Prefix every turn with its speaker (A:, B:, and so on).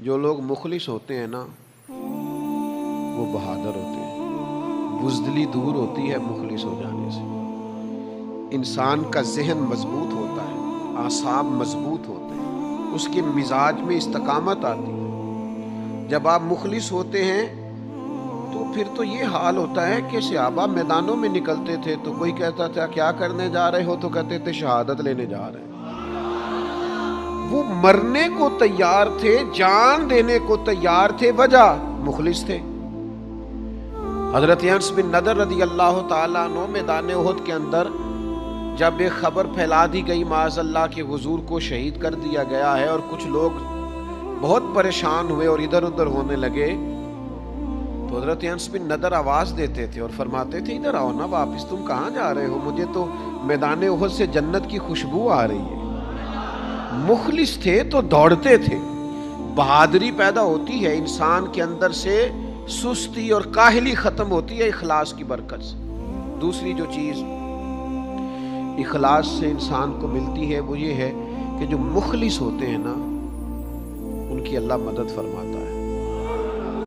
A: جو لوگ مخلص ہوتے ہیں نا وہ بہادر ہوتے ہیں، بزدلی دور ہوتی ہے مخلص ہو جانے سے۔ انسان کا ذہن مضبوط ہوتا ہے، اعصاب مضبوط ہوتے ہیں، اس کے مزاج میں استقامت آتی ہے۔ جب آپ مخلص ہوتے ہیں تو پھر تو یہ حال ہوتا ہے کہ صحابہ میدانوں میں نکلتے تھے تو کوئی کہتا تھا کیا کرنے جا رہے ہو، تو کہتے تھے شہادت لینے جا رہے ہیں۔ وہ مرنے کو تیار تھے، جان دینے کو تیار تھے، وجہ مخلص تھے۔ حضرت انس بن نضر رضی اللہ تعالیٰ عنہ میدان احد کے اندر جب ایک خبر پھیلا دی گئی معاذ اللہ کہ حضور کو شہید کر دیا گیا ہے، اور کچھ لوگ بہت پریشان ہوئے اور ادھر ادھر ہونے لگے، تو حضرت انس بن نضر آواز دیتے تھے اور فرماتے تھے ادھر آؤ نا واپس، تم کہاں جا رہے ہو، مجھے تو میدان احد سے جنت کی خوشبو آ رہی ہے۔ مخلص تھے تو دوڑتے تھے۔ بہادری پیدا ہوتی ہے انسان کے اندر سے، سستی اور کاہلی ختم ہوتی ہے اخلاص کی برکت سے۔ دوسری جو چیز اخلاص سے انسان کو ملتی ہے وہ یہ ہے کہ جو مخلص ہوتے ہیں نا ان کی اللہ مدد فرماتا ہے۔